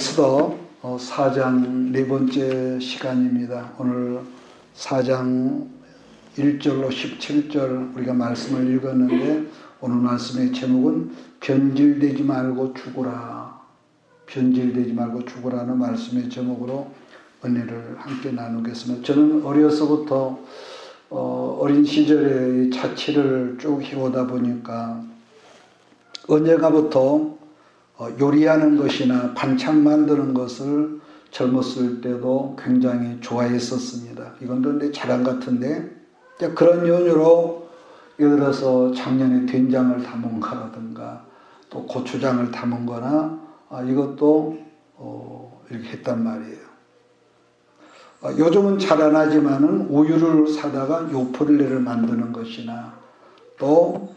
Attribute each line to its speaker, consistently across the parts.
Speaker 1: 에스더 4장 네 번째 시간입니다. 오늘 4장 1절로 17절 우리가 말씀을 읽었는데 오늘 말씀의 제목은 변질되지 말고 죽으라. 변질되지 말고 죽으라는 말씀의 제목으로 은혜를 함께 나누겠습니다. 저는 어려서부터 어린 시절에 자취를 쭉 해오다 보니까 언젠가부터 요리하는 것이나 반찬 만드는 것을 젊었을 때도 굉장히 좋아했었습니다. 이건 또 내 자랑 같은데 그런 연유로 예를 들어서 작년에 된장을 담은 거라든가 또 고추장을 담은 거나 이것도 이렇게 했단 말이에요. 요즘은 잘 안 하지만은 우유를 사다가 요플레를 만드는 것이나 또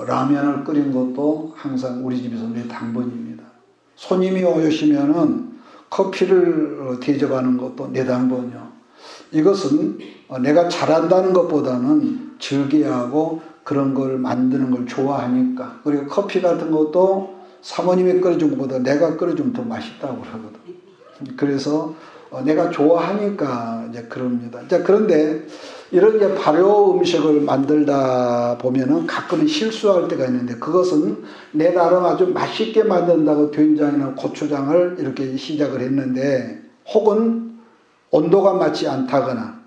Speaker 1: 라면을 끓인 것도 항상 우리 집에서 내 당번입니다. 손님이 오시면은 커피를 대접하는 것도 내 당번이요. 이것은 내가 잘한다는 것보다는 즐겨하고 그런 걸 만드는 걸 좋아하니까. 그리고 커피 같은 것도 사모님이 끓여준 것보다 내가 끓여주면 더 맛있다고 그러거든. 그래서 내가 좋아하니까 이제 그럽니다. 자, 그런데 이런 이제 발효 음식을 만들다 보면은 가끔은 실수할 때가 있는데 그것은 내 나름 아주 맛있게 만든다고 된장이나 고추장을 이렇게 시작을 했는데 혹은 온도가 맞지 않다거나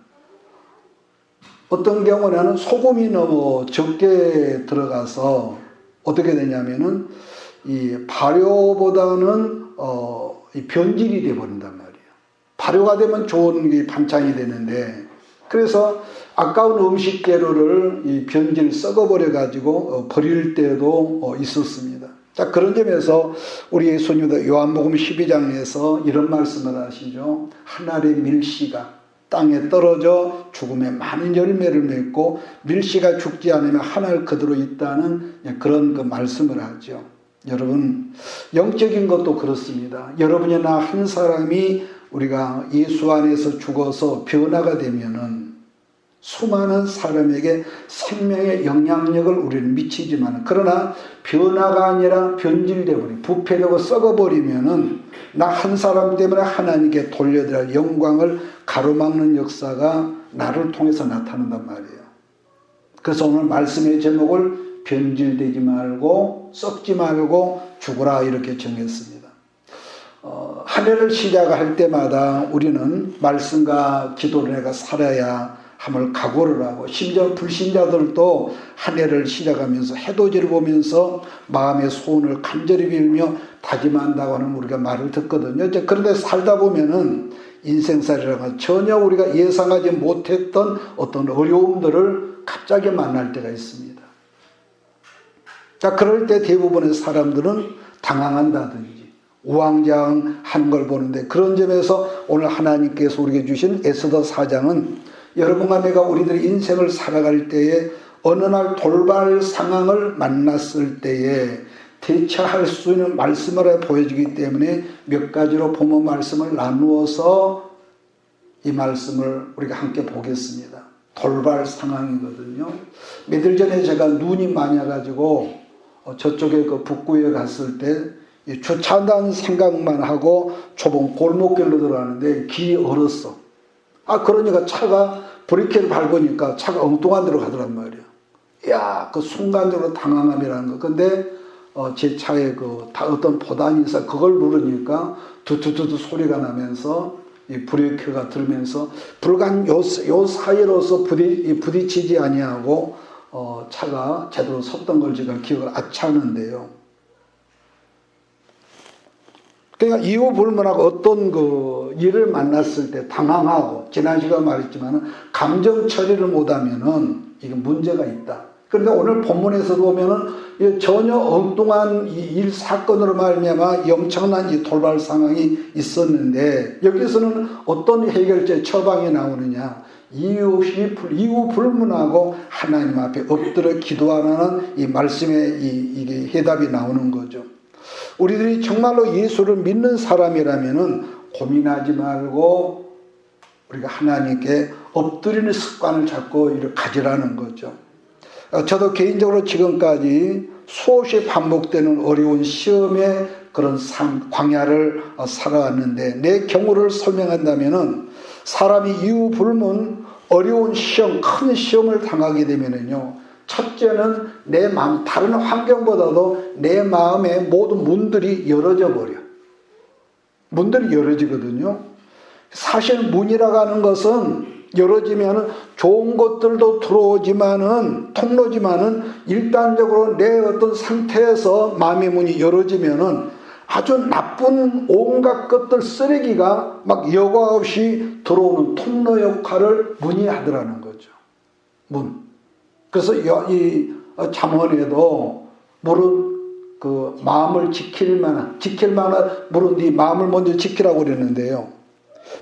Speaker 1: 어떤 경우는 소금이 너무 적게 들어가서 어떻게 되냐면은 이 발효보다는 이 변질이 되어버린단 말이에요. 발효가 되면 좋은 반찬이 되는데 그래서 아까운 음식 재료를 이 변질 썩어버려 가지고 버릴 때도 있었습니다. 자, 그런 점에서 우리 예수님도 요한복음 12장에서 이런 말씀을 하시죠. 한 알의 밀씨가 땅에 떨어져 죽음에 많은 열매를 맺고 밀씨가 죽지 않으면 한 알 그대로 있다는 그런 그 말씀을 하죠. 여러분, 영적인 것도 그렇습니다. 여러분이나 한 사람이 우리가 예수 안에서 죽어서 변화가 되면은 수많은 사람에게 생명의 영향력을 우리는 미치지만 그러나 변화가 아니라 변질되어버리고 부패되고 썩어버리면은 나 한 사람 때문에 하나님께 돌려드려야 할 영광을 가로막는 역사가 나를 통해서 나타난단 말이에요. 그래서 오늘 말씀의 제목을 변질되지 말고 썩지 말고 죽으라 이렇게 정했습니다. 한 해를 시작할 때마다 우리는 말씀과 기도를 내가 살아야 함을 각오를 하고 심지어 불신자들도 한 해를 시작하면서 해돋이를 보면서 마음의 소원을 간절히 빌며 다짐한다고 하는 우리가 말을 듣거든요. 그런데 살다 보면은 인생살이라고 전혀 우리가 예상하지 못했던 어떤 어려움들을 갑자기 만날 때가 있습니다. 자, 그럴 때 대부분의 사람들은 당황한다든지 우왕좌왕하는 걸 보는데 그런 점에서 오늘 하나님께서 우리에게 주신 에스더 4장은 여러분과 내가 우리들의 인생을 살아갈 때에 어느 날 돌발 상황을 만났을 때에 대처할 수 있는 말씀을 보여주기 때문에 몇 가지로 본문 말씀을 나누어서 이 말씀을 우리가 함께 보겠습니다. 돌발 상황이거든요. 며칠 전에 제가 눈이 많이 와가지고 저쪽에 그 북구에 갔을 때 주차한다는 생각만 하고 좁은 골목길로 들어가는데 길이 얼었어. 그러니까 차가 브레이크를 밟으니까 차가 엉뚱한 데로 가더란 말이야. 이야, 그 순간적으로 당황함이라는 거. 근데 제 차에 어떤 보단이 있어 그걸 누르니까 두두두두 소리가 나면서 이 브레이크가 들면서 불과 요 사이로서 부딪히지 아니하고 차가 제대로 섰던 걸 제가 기억을 아차하는데요. 그러니까 이유 불문하고 어떤 그 일을 만났을 때 당황하고 지난 시간 말했지만은 감정 처리를 못하면은 이게 문제가 있다. 그런데 오늘 본문에서 보면은 전혀 엉뚱한 일 사건으로 말미암아 엄청난 이 돌발 상황이 있었는데 여기서는 어떤 해결제 처방이 나오느냐? 이유 불문하고 하나님 앞에 엎드려 기도하는 이 말씀의 이게 해답이 나오는 거죠. 우리들이 정말로 예수를 믿는 사람이라면은 고민하지 말고 우리가 하나님께 엎드리는 습관을 잡고 이렇게 가지라는 거죠. 저도 개인적으로 지금까지 수없이 반복되는 어려운 시험에 그런 광야를 살아왔는데, 내 경우를 설명한다면은 사람이 이유 불문 어려운 시험, 큰 시험을 당하게 되면은요, 첫째는 내 마음, 다른 환경보다도 내 마음의 모든 문들이 열어져 버려. 문들이 열어지거든요. 사실 문이라고 하는 것은 열어지면은 좋은 것들도 들어오지만은, 통로지만은, 일단적으로 내 어떤 상태에서 마음의 문이 열어지면은 아주 나쁜 온갖 것들, 쓰레기가 막 여과 없이 들어오는 통로 역할을 문이 하더라는 거죠. 문. 그래서 이 잠언에도 물은 그 마음을 지킬 만한 물은 네 마음을 먼저 지키라고 그랬는데요.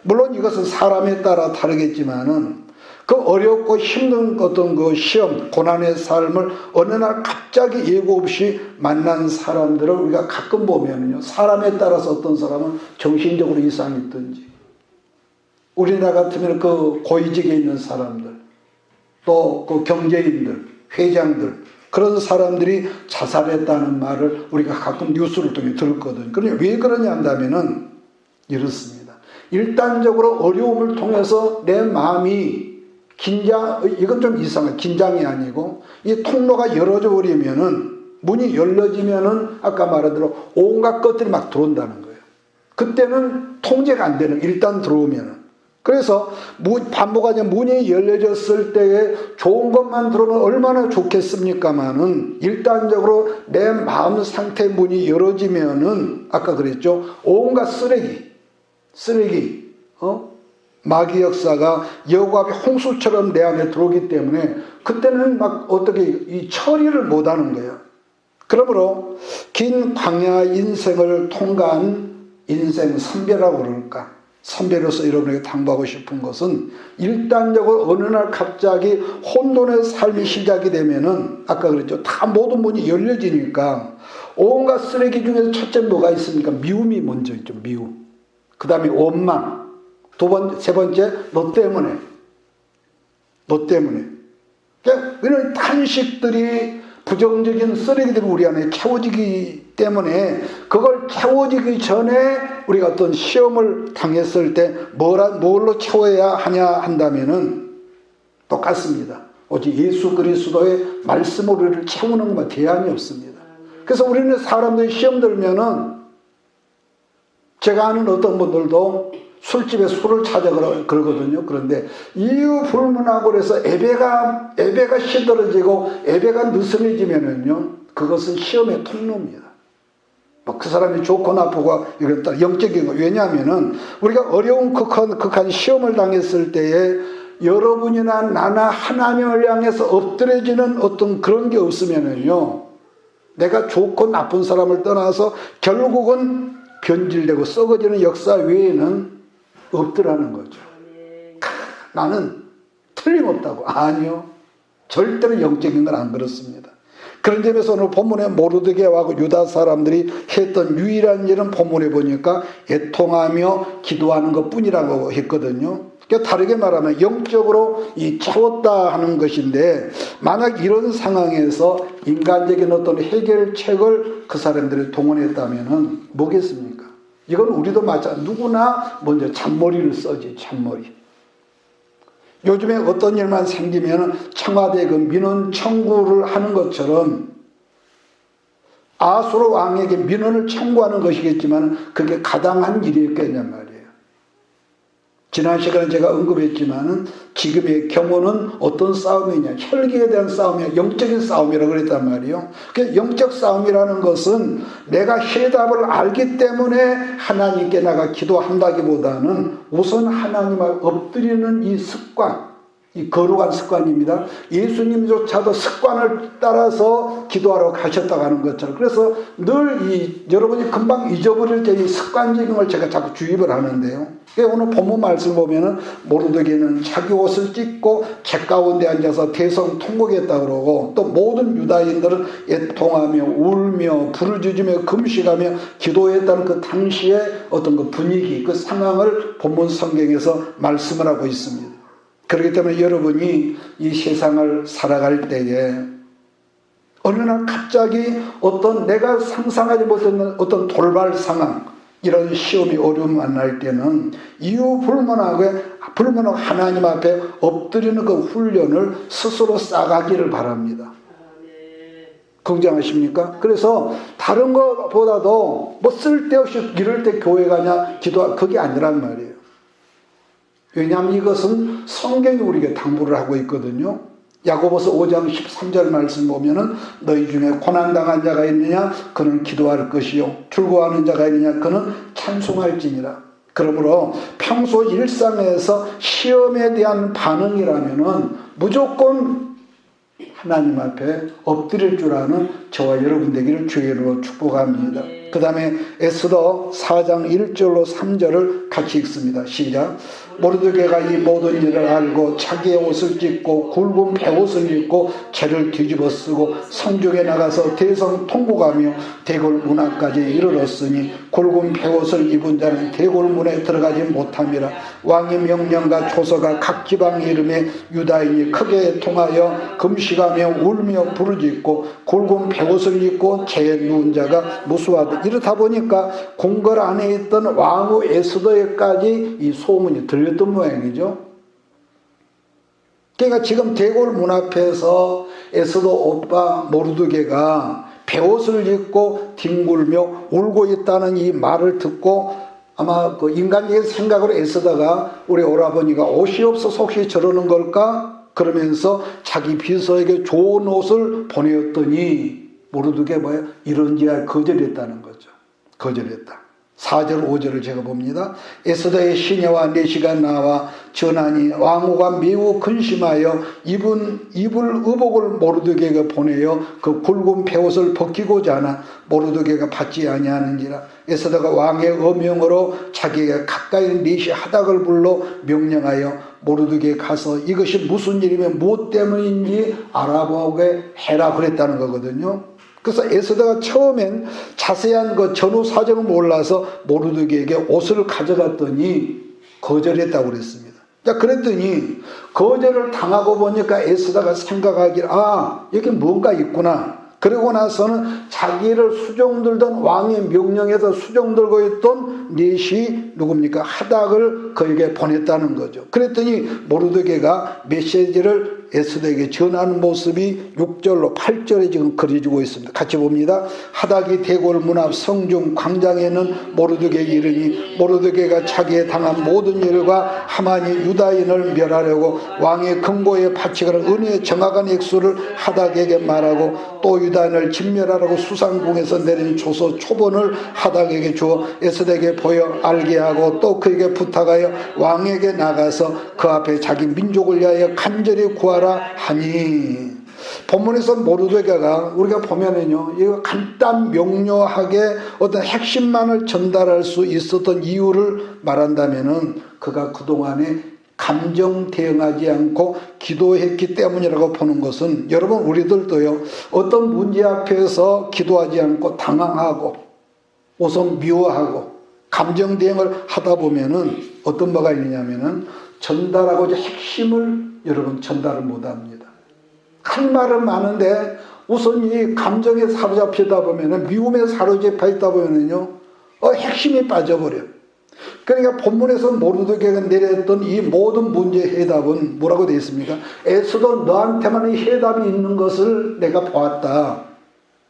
Speaker 1: 물론 이것은 사람에 따라 다르겠지만은 그 어렵고 힘든 어떤 그 시험, 고난의 삶을 어느 날 갑자기 예고 없이 만난 사람들을 우리가 가끔 보면은요, 사람에 따라서 어떤 사람은 정신적으로 이상이 있든지, 우리나라 같으면 그 고위직에 있는 사람들, 또 그 경제인들, 회장들, 그런 사람들이 자살했다는 말을 우리가 가끔 뉴스를 통해 들었거든요. 그러니 왜 그러냐 한다면은 이렇습니다. 일단적으로 어려움을 통해서 내 마음이 이건 좀 이상해. 긴장이 아니고, 이 통로가 열어져 버리면은, 문이 열려지면은, 아까 말한 대로 온갖 것들이 막 들어온다는 거예요. 그때는 통제가 안 되는, 일단 들어오면은. 그래서 반복하자 문이 열려졌을 때에 좋은 것만 들어오면 얼마나 좋겠습니까마는, 일단적으로 내 마음 상태 문이 열어지면은, 아까 그랬죠. 온갖 쓰레기, 마귀 역사가 여과의 홍수처럼 내 안에 들어오기 때문에 그때는 막 어떻게 이 처리를 못하는 거예요. 그러므로 긴 광야 인생을 통과한 인생 선배라고 그럴까? 선배로서 여러분에게 당부하고 싶은 것은, 일단적으로 어느 날 갑자기 혼돈의 삶이 시작이 되면은, 아까 그랬죠. 다 모든 문이 열려지니까 온갖 쓰레기 중에서 첫째 뭐가 있습니까? 미움이 먼저 있죠. 미움. 그 다음에 원망. 세 번째, 너 때문에. 그러니까 이런 탄식들이, 부정적인 쓰레기들이 우리 안에 채워지기 때문에, 그걸 채워지기 전에 우리가 어떤 시험을 당했을 때 뭘로 채워야 하냐 한다면은 똑같습니다. 오직 예수 그리스도의 말씀으로 우리를 채우는 것만 대안이 없습니다. 그래서 우리는 사람들이 시험 들면은, 제가 아는 어떤 분들도 술집에 술을 찾아 그러거든요. 그런데 이유 불문하고 그래서 예배가 시들어지고 예배가 느슨해지면은요, 그것은 시험의 통로입니다. 그 사람이 좋고 나쁘고 이런 영적인 거. 왜냐하면은 우리가 어려운 극한 시험을 당했을 때에 여러분이나 나나 하나님을 향해서 엎드려지는 어떤 그런 게 없으면은요, 내가 좋고 나쁜 사람을 떠나서 결국은 변질되고 썩어지는 역사 외에는 없더라는 거죠. 나는 틀림없다고. 아니요. 절대로 영적인 건 안 그렇습니다. 그런 점에서 오늘 본문에 모르드게와 유다 사람들이 했던 유일한 일은 본문에 보니까 애통하며 기도하는 것뿐이라고 했거든요. 그러니까 다르게 말하면 영적으로 채웠다 하는 것인데, 만약 이런 상황에서 인간적인 어떤 해결책을 그 사람들이 동원했다면 뭐겠습니까? 이건 우리도 누구나 먼저 잔머리를 써지, 잔머리. 요즘에 어떤 일만 생기면 청와대 그 민원 청구를 하는 것처럼 아수르 왕에게 민원을 청구하는 것이겠지만 그게 가당한 일이었겠냔 말이에요. 지난 시간에 제가 언급했지만은 지금의 경우는 어떤 싸움이냐, 혈기에 대한 싸움이냐, 영적인 싸움이라고 그랬단 말이에요. 그 영적 싸움이라는 것은 내가 해답을 알기 때문에 하나님께 내가 기도한다기보다는 우선 하나님을 엎드리는 이 습관, 이 거룩한 습관입니다. 예수님조차도 습관을 따라서 기도하러 가셨다고 하는 것처럼. 그래서 늘 여러분이 금방 잊어버릴 때 이 습관적인 걸 제가 자꾸 주입을 하는데요. 오늘 본문 말씀을 보면은 모르드게는 자기 옷을 찢고 제 가운데 앉아서 대성통곡했다 그러고, 또 모든 유다인들은 애통하며 울며 부르짖으며 금식하며 기도했다는 그 당시의 어떤 그 분위기, 그 상황을 본문 성경에서 말씀을 하고 있습니다. 그렇기 때문에 여러분이 이 세상을 살아갈 때에 어느 날 갑자기 어떤 내가 상상하지 못했는 어떤 돌발 상황, 이런 시험이 어려움 만날 때는 이유 불문하고 하나님 앞에 엎드리는 그 훈련을 스스로 쌓아가기를 바랍니다. 긍정하십니까? 그래서 다른 것보다도 뭐 쓸데없이 이럴 때 교회 가냐 기도하 그게 아니란 말이에요. 왜냐하면 이것은 성경이 우리에게 당부를 하고 있거든요. 야고보서 5장 13절 말씀 보면은 너희 중에 고난당한 자가 있느냐 그는 기도할 것이요 즐거워하는 자가 있느냐 그는 찬송할지니라. 그러므로 평소 일상에서 시험에 대한 반응이라면은 무조건 하나님 앞에 엎드릴 줄 아는 저와 여러분 되기를 주의 이름으로 축복합니다. 그 다음에 에스더 4장 1절로 3절을 같이 읽습니다. 시작. 모르드게가 이 모든 일을 알고 자기의 옷을 찢고 굵은 베옷을 입고 채를 뒤집어 쓰고 성중에 나가서 대성 통곡하며 대궐 문 앞까지 이르렀으니 굵은 베옷을 입은 자는 대궐 문에 들어가지 못함이라. 왕의 명령과 조서가 각 지방 이름에 유다인이 크게 통하여 금식하며 울며 부르짖고 굵은 베옷을 입고 채에 누운 자가 무수하다. 이렇다 보니까 궁궐 안에 있던 왕후 에스더에까지 이 소문이 들렸던 모양이죠. 그러니까 지금 대궐 문 앞에서 에스더 오빠 모르드게가 베옷을 입고 뒹굴며 울고 있다는 이 말을 듣고 아마 그 인간적인 생각으로 에스더가 우리 오라버니가 옷이 없어서 혹시 저러는 걸까? 그러면서 자기 비서에게 좋은 옷을 보내었더니 모르드게 뭐야? 이런지라 거절했다는 거죠. 거절했다. 4절 5절을 제가 봅니다. 에스더의 시녀와 내시가 나와 전하니 왕후가 매우 근심하여 입을 의복을 모르드게에게 보내어 그 굵은 베옷을 벗기고자 하나 모르드게가 받지 아니하는지라. 에스더가 왕의 어명으로 자기에게 가까이 내시 하닥을 불러 명령하여 모르드게에 가서 이것이 무슨 일이면 무엇 때문인지 알아보게 해라 그랬다는 거거든요. 그래서 에스더가 처음엔 자세한 그 전후 사정을 몰라서 모르드게에게 옷을 가져갔더니 거절했다고 그랬습니다. 자, 그랬더니 거절을 당하고 보니까 에스더가 생각하기를 여기 뭔가 있구나. 그러고 나서는 자기를 수종들던 왕의 명령에서 수종들고 있던 넷이 누굽니까? 하닥을 그에게 보냈다는 거죠. 그랬더니 모르드게가 메시지를 에스더에게 전하는 모습이 6절로 8절에 지금 그려지고 있습니다. 같이 봅니다. 하닥이 대궐 문 앞 성중 광장에는 모르드게에게 이르니 모르드게가 자기에 당한 모든 일과 하만이 유다인을 멸하려고 왕의 금고에 바치가는 은혜의 정확한 액수를 하닥에게 말하고 또 유다인을 진멸하라고 수상궁에서 내린 조서 초본을 하닥에게 주어 에스더에게 보여 알게 하고 또 그에게 부탁하여 왕에게 나가서 그 앞에 자기 민족을 위하여 간절히 구하라 하니. 본문에서 모르드게가 우리가 보면은요, 이거 간단 명료하게 어떤 핵심만을 전달할 수 있었던 이유를 말한다면은 그가 그동안에 감정 대응하지 않고 기도했기 때문이라고 보는 것은, 여러분 우리들도요 어떤 문제 앞에서 기도하지 않고 당황하고 우선 미워하고 감정 대응을 하다 보면은 어떤 뭐가 있느냐면은 전달하고자 핵심을 여러분 전달을 못합니다. 할 말은 많은데 우선 이 감정에 사로잡히다 보면은 미움에 사로잡혀 있다 보면은요 핵심이 빠져버려요. 그러니까 본문에서 모르드게가 내렸던 이 모든 문제의 해답은 뭐라고 되어 있습니까? 에스더 너한테만 이 해답이 있는 것을 내가 보았다.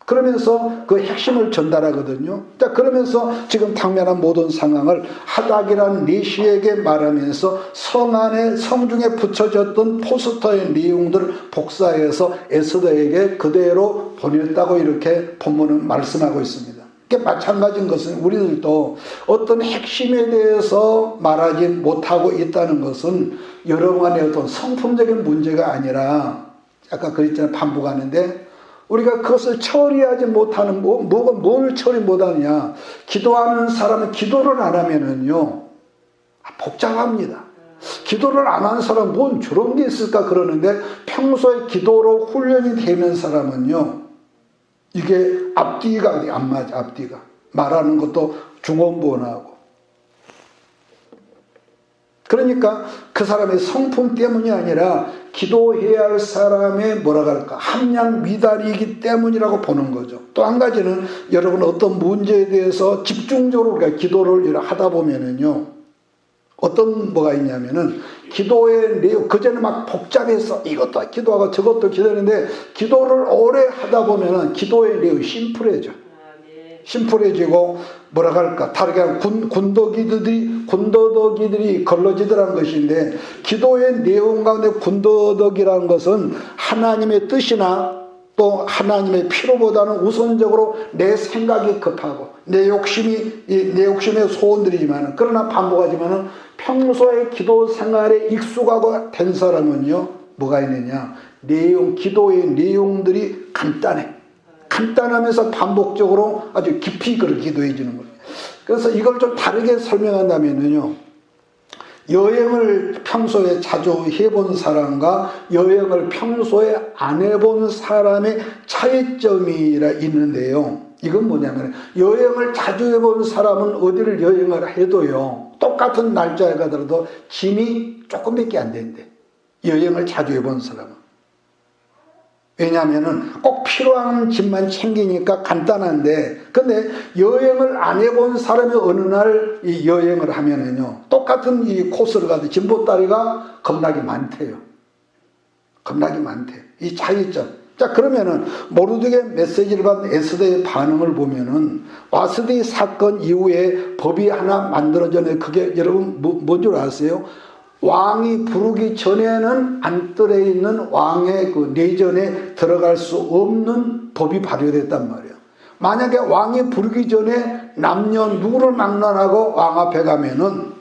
Speaker 1: 그러면서 그 핵심을 전달하거든요. 자, 그러면서 지금 당면한 모든 상황을 하닥이란 내시에게 말하면서 성 안에 성중에 붙여졌던 포스터의 내용들을 복사해서 에스더에게 그대로 보냈다고 이렇게 본문은 말씀하고 있습니다. 마찬가지인 것은 우리들도 어떤 핵심에 대해서 말하지 못하고 있다는 것은 여러분의 어떤 성품적인 문제가 아니라 아까 그랬잖아요. 반복하는데 우리가 그것을 처리하지 못하는 뭘 처리 못하느냐. 기도하는 사람은 기도를 안 하면은요 복잡합니다. 기도를 안 하는 사람은 뭔 저런 게 있을까 그러는데 평소에 기도로 훈련이 되는 사람은요 이게 앞뒤가 안 맞아. 앞뒤가 말하는 것도 중언부언하고 그러니까 그 사람의 성품 때문이 아니라 기도해야 할 사람의 뭐라 할까 함량 미달이기 때문이라고 보는 거죠. 또 한 가지는 여러분 어떤 문제에 대해서 집중적으로 우리가 기도를 하다 보면은요 어떤 뭐가 있냐면은 기도의 내용 그전에 막 복잡해서 이것도 기도하고 저것도 기도했는데 기도를 오래 하다 보면은 기도의 내용이 심플해져. 심플해지고 뭐라 할까 다르게 하면 군더더기들이 걸러지더라는 것인데 기도의 내용 가운데 군더더기라는 것은 하나님의 뜻이나 또 하나님의 필요보다는 우선적으로 내 생각이 급하고 내 욕심의 소원들이지만 그러나 반복하지만 평소에 기도 생활에 익숙하고 된 사람은요 뭐가 있느냐 기도의 내용들이 간단하면서 반복적으로 아주 깊이 그렇게 기도해지는 거예요. 그래서 이걸 좀 다르게 설명한다면요 여행을 평소에 자주 해본 사람과 여행을 평소에 안 해본 사람의 차이점이 있는데요. 이건 뭐냐면 여행을 자주 해본 사람은 어디를 여행을 해도요. 똑같은 날짜에 가더라도 짐이 조금밖에 안 된대. 여행을 자주 해본 사람은. 왜냐하면 꼭 필요한 짐만 챙기니까 간단한데 근데 여행을 안 해본 사람이 어느 날 이 여행을 하면은요 똑같은 이 코스를 가도 짐보따리가 겁나게 많대요. 겁나게 많대요. 이 차이점. 자 그러면은 모르드게 메시지를 받은 에스더의 반응을 보면은 와스디 사건 이후에 법이 하나 만들어졌는데 그게 여러분 뭔 줄 아세요? 왕이 부르기 전에는 안뜰에 있는 왕의 그 내전에 들어갈 수 없는 법이 발효됐단 말이에요. 만약에 왕이 부르기 전에 남녀 누구를 막론하고 왕 앞에 가면은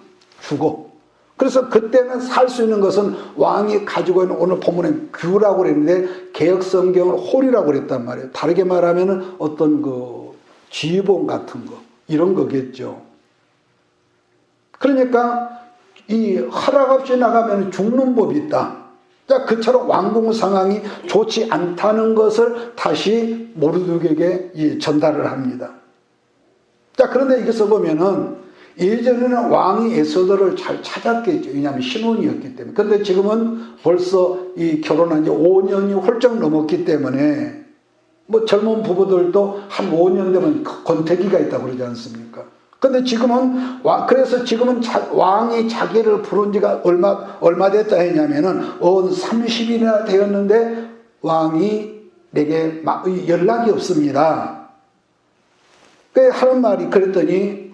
Speaker 1: 죽어. 그래서 그때는 살 수 있는 것은 왕이 가지고 있는 오늘 본문에 규라고 그랬는데 개역 성경을 홀이라고 그랬단 말이에요. 다르게 말하면은 어떤 그 지휘봉 같은 거 이런 거겠죠. 그러니까 이 허락 없이 나가면 죽는 법이 있다. 자, 그처럼 왕궁 상황이 좋지 않다는 것을 다시 모르드게에게 전달을 합니다. 자, 그런데 여기서 보면은 예전에는 왕이 에스더를 잘 찾았겠죠. 왜냐하면 신혼이었기 때문에. 그런데 지금은 벌써 이 결혼한 지 5년이 훌쩍 넘었기 때문에 뭐 젊은 부부들도 한 5년 되면 권태기가 있다고 그러지 않습니까? 근데 지금은 그래서 지금은 왕이 자기를 부른 지가 얼마 됐다 했냐면은 30일이나 되었는데 왕이 내게 연락이 없습니다. 그 하는 말이 그랬더니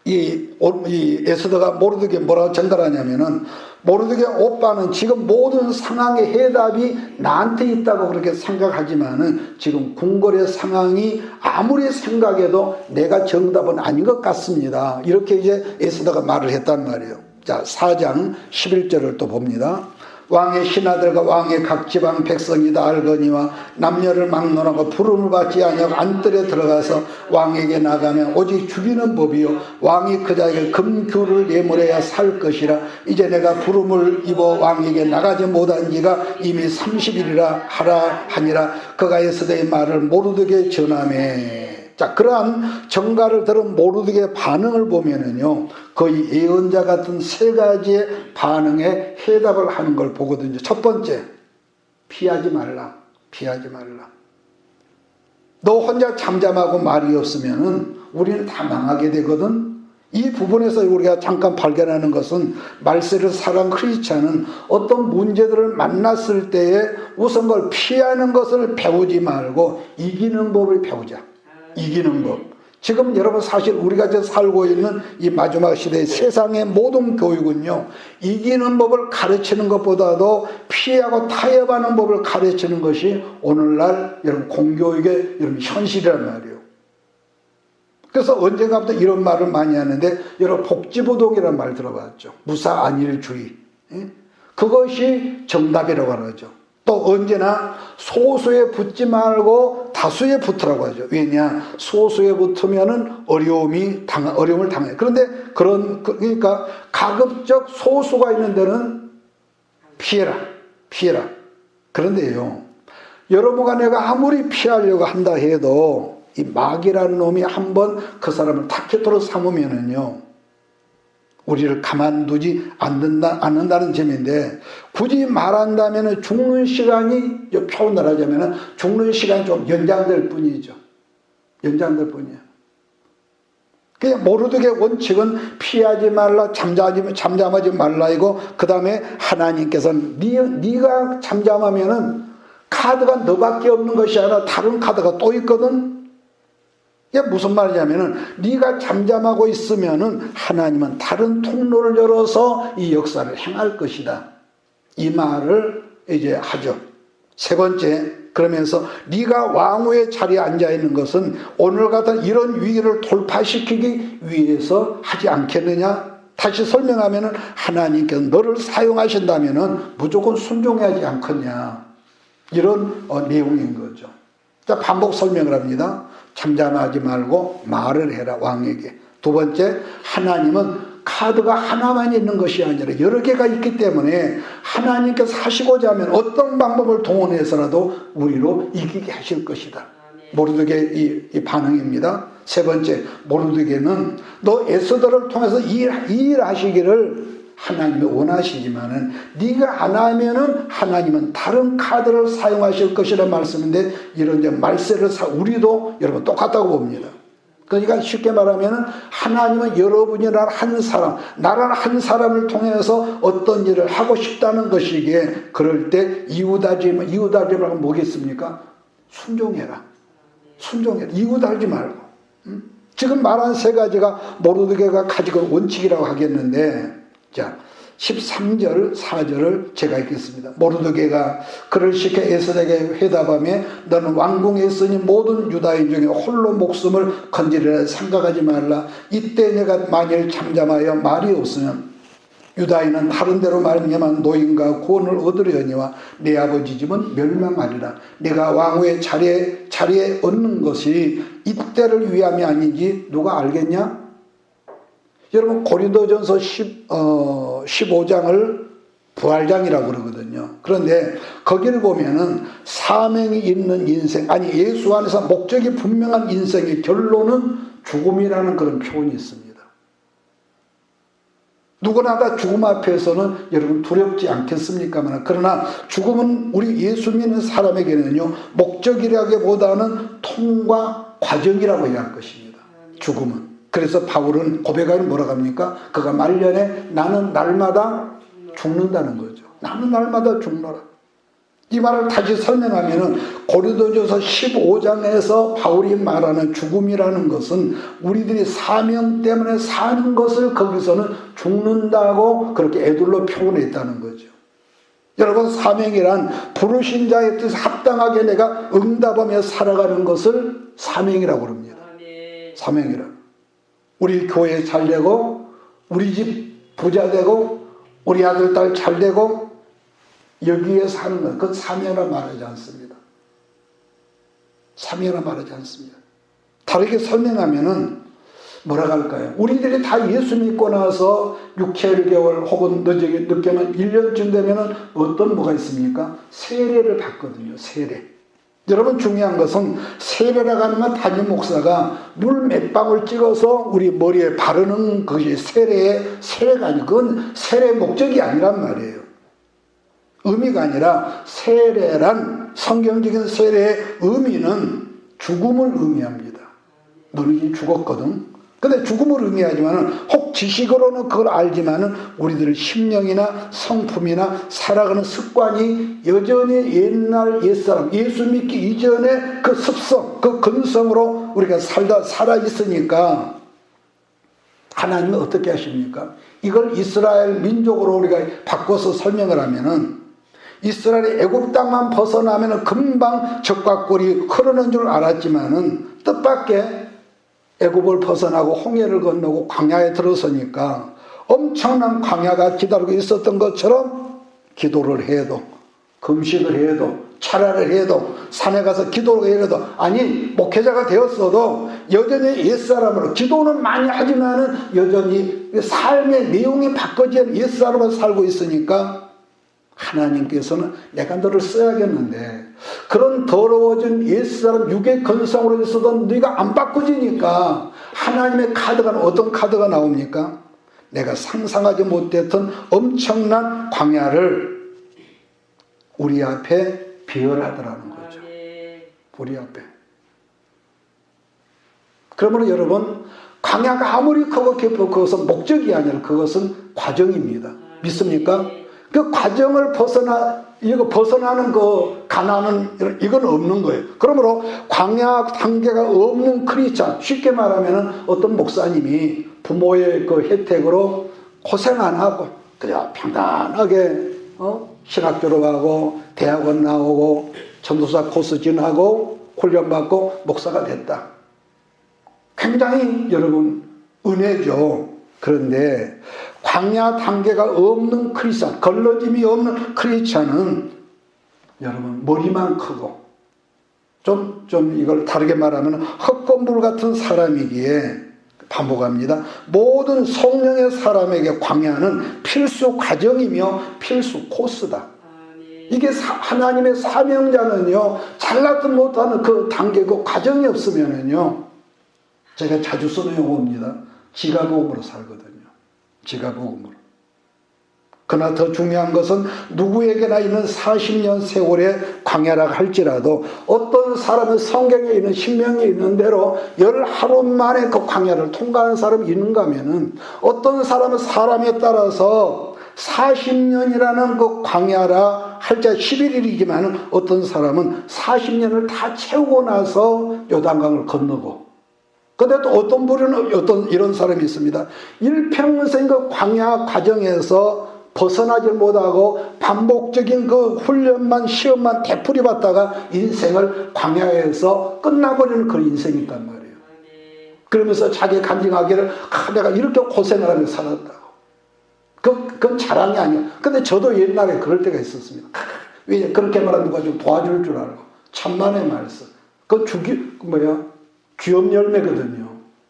Speaker 1: 이 에스더가 모르드게 뭐라고 전달하냐면은 모르드게 오빠는 지금 모든 상황의 해답이 나한테 있다고 그렇게 생각하지만은 지금 궁궐의 상황이 아무리 생각해도 내가 정답은 아닌 것 같습니다. 이렇게 이제 에스더가 말을 했단 말이에요. 자, 4장 11절을 또 봅니다. 왕의 신하들과 왕의 각 지방 백성이 다 알거니와 남녀를 막론하고 부름을 받지 아니하고 안뜰에 들어가서 왕에게 나가면 오직 죽이는 법이요 왕이 그자에게 금규를 예물해야 살 것이라 이제 내가 부름을 입어 왕에게 나가지 못한 지가 이미 30일이라 하라 하니라. 그가 에스더의 말을 모르드게 전하매. 자, 그러한 정가를 들은 모르드게의 반응을 보면은요, 거의 예언자 같은 세 가지의 반응에 해답을 하는 걸 보거든요. 첫 번째, 피하지 말라. 피하지 말라. 너 혼자 잠잠하고 말이 없으면은 우리는 다 망하게 되거든. 이 부분에서 우리가 잠깐 발견하는 것은 말세를 살아간 크리스찬은 어떤 문제들을 만났을 때에 우선 그걸 피하는 것을 배우지 말고 이기는 법을 배우자. 이기는 법. 지금 여러분 사실 우리가 지금 살고 있는 이 마지막 시대의 세상의 모든 교육은요, 이기는 법을 가르치는 것보다도 피하고 타협하는 법을 가르치는 것이 오늘날 여러분 공교육의 여러분 현실이란 말이에요. 그래서 언젠가부터 이런 말을 많이 하는데 여러분 복지부동이라는 말 들어봤죠. 무사 안일주의. 그것이 정답이라고 하죠. 또 언제나 소수에 붙지 말고 다수에 붙으라고 하죠. 왜냐? 소수에 붙으면은 어려움을 당해요. 그런데 그러니까 가급적 소수가 있는 데는 피해라. 그런데요, 여러분과 내가 아무리 피하려고 한다 해도 이 마귀라는 놈이 한번 그 사람을 타켓으로 삼으면은요, 우리를 가만두지 않는다는 점인데, 굳이 말한다면 죽는 시간이, 표현을 하자면 죽는 시간이 좀 연장될 뿐이죠. 연장될 뿐이에요. 그냥 모르드게의 원칙은 피하지 말라, 잠잠하지 말라이고, 그 다음에 하나님께서는 네가 잠잠하면은 카드가 너밖에 없는 것이 아니라 다른 카드가 또 있거든. 이게 무슨 말이냐면은 네가 잠잠하고 있으면은 하나님은 다른 통로를 열어서 이 역사를 행할 것이다. 이 말을 이제 하죠. 세 번째, 그러면서 네가 왕후의 자리에 앉아 있는 것은 오늘 같은 이런 위기를 돌파시키기 위해서 하지 않겠느냐? 다시 설명하면은 하나님께서 너를 사용하신다면은 무조건 순종하지 않겠냐? 이런 내용인 거죠. 자, 반복 설명을 합니다. 잠잠하지 말고 말을 해라, 왕에게. 두 번째, 하나님은 카드가 하나만 있는 것이 아니라 여러 개가 있기 때문에 하나님께서 하시고자 하면 어떤 방법을 동원해서라도 우리로 이기게 하실 것이다. 모르드게의 이 반응입니다. 세 번째, 모르드게는 너 에스더를 통해서 일하시기를 하나님이 원하시지만은 네가 안 하면은 하나님은 다른 카드를 사용하실 것이라는 말씀인데, 이런 이제 말세를 우리도 여러분 똑같다고 봅니다. 그러니까 쉽게 말하면 하나님은 여러분이 나라는 한 사람을 통해서 어떤 일을 하고 싶다는 것이기에, 그럴 때 이유달림은 뭐겠습니까? 순종해라. 순종해라. 이유달지 말고. 지금 말한 세 가지가 모르드게가 가지고 원칙이라고 하겠는데, 자, 13절 4절을 제가 읽겠습니다. 모르드게가 그를 시켜 에스더에게 회답하며 너는 왕궁에 있으니 모든 유다인 중에 홀로 목숨을 건지리라 생각하지 말라. 이때 내가 만일 잠잠하여 말이 없으면 유다인은 다른 데로 말미암아 노인과 구원을 얻으려니와 내 아버지 집은 멸망하리라. 내가 왕후의 자리에 얻는 것이 이때를 위함이 아닌지 누가 알겠냐? 여러분, 고린도전서 15장을 부활장이라고 그러거든요. 그런데 거기를 보면은 사명이 있는 인생, 아니 예수 안에서 목적이 분명한 인생의 결론은 죽음이라는 그런 표현이 있습니다. 누구나 다 죽음 앞에서는 여러분 두렵지 않겠습니까? 그러나 죽음은 우리 예수 믿는 사람에게는요, 목적이라기보다는 통과 과정이라고 해야 할 것입니다. 죽음은. 그래서 바울은 고백하는 뭐라고 합니까? 그가 말년에 나는 날마다 죽는다는 거죠. 나는 날마다 죽노라. 이 말을 다시 설명하면은 고린도전서 15장에서 바울이 말하는 죽음이라는 것은 우리들이 사명 때문에 사는 것을 거기서는 죽는다고 그렇게 애둘러 표현했다는 거죠. 여러분, 사명이란 부르신 자의 뜻에 합당하게 내가 응답하며 살아가는 것을 사명이라고 합니다. 사명이라. 우리 교회 잘 되고, 우리 집 부자 되고, 우리 아들 딸 잘 되고, 여기에 사는 것, 그건 사명이라 말하지 않습니다. 사명이라 말하지 않습니다. 다르게 설명하면은 뭐라고 할까요? 우리들이 다 예수 믿고 나서 6, 7개월 혹은 늦게는 1년쯤 되면은 어떤 뭐가 있습니까? 세례를 받거든요. 세례. 여러분, 중요한 것은 세례라고 하는 건 담임 목사가 물 몇 방울 찍어서 우리 머리에 바르는 것이 세례가 아니고, 그건 세례의 목적이 아니란 말이에요. 의미가 아니라 세례란, 성경적인 세례의 의미는 죽음을 의미합니다. 너는 이미 죽었거든. 근데 죽음을 의미하지만은, 혹 지식으로는 그걸 알지만은 우리들의 심령이나 성품이나 살아가는 습관이 여전히 옛날 옛사람, 예수 믿기 이전의 그 습성, 그 근성으로 우리가 살아 있으니까 하나님은 어떻게 하십니까? 이걸 이스라엘 민족으로 우리가 바꿔서 설명을 하면은, 이스라엘이 애굽 땅만 벗어나면은 금방 적과 꿀이 흐르는 줄 알았지만은 뜻밖의 애굽을 벗어나고 홍해를 건너고 광야에 들어서니까 엄청난 광야가 기다리고 있었던 것처럼 기도를 해도, 금식을 해도, 차라를 해도, 산에 가서 기도를 해도, 아니 목회자가 되었어도 여전히 옛사람으로, 기도는 많이 하지만은 여전히 삶의 내용이 바꿔진 옛사람으로 살고 있으니까 하나님께서는 내가 너를 써야겠는데, 그런 더러워진 옛사람 육의 건성으로 있어도 네가 안 바꾸지니까 하나님의 카드가, 어떤 카드가 나옵니까? 내가 상상하지 못했던 엄청난 광야를 우리 앞에 비열하더라는 거죠. 우리 앞에. 그러므로 여러분, 광야가 아무리 크고 깊고 그것은 목적이 아니라 그것은 과정입니다. 믿습니까? 그 과정을 벗어나는 그 가난은 이건 없는 거예요. 그러므로 광야 단계가 없는 크리스찬, 쉽게 말하면 어떤 목사님이 부모의 그 혜택으로 고생 안 하고 그냥 평안하게 신학 졸업하고 대학원 나오고 전도사 코스 진하고 훈련받고 목사가 됐다. 굉장히 여러분 은혜죠. 그런데 광야 단계가 없는 크리스찬, 걸러짐이 없는 크리스찬은 여러분 머리만 크고 좀 이걸 다르게 말하면 헛건물 같은 사람이기에 반복합니다. 모든 성령의 사람에게 광야는 필수 과정이며 필수 코스다. 이게 하나님의 사명자는요, 잘나든 못하는 그 단계, 그 과정이 없으면은요, 제가 자주 쓰는 용어입니다. 지가복음으로 살거든요. 지가복음으로. 그러나 더 중요한 것은 누구에게나 있는 40년 세월의 광야라고 할지라도 어떤 사람은 성경에 있는 신명에 있는 대로 10하루 만에 그 광야를 통과하는 사람이 있는가 하면은 어떤 사람은 사람에 따라서 40년이라는 그 광야라 할자 11일이지만 어떤 사람은 40년을 다 채우고 나서 요단강을 건너고, 근데 또 어떤 부류는 이런 사람이 있습니다. 일평생 그 광야 과정에서 벗어나질 못하고 반복적인 그 훈련만 시험만 되풀이 받다가 인생을 광야에서 끝나버리는 그런 인생이 있단 말이에요. 그러면서 자기 간증하기를 내가 이렇게 고생을 하며 살았다고. 그건 자랑이 아니야. 근데 저도 옛날에 그럴 때가 있었습니다. 왜 그렇게 말하면 누가 좀 도와줄 줄 알고. 천만의 말씀. 그건 귀염 열매거든요.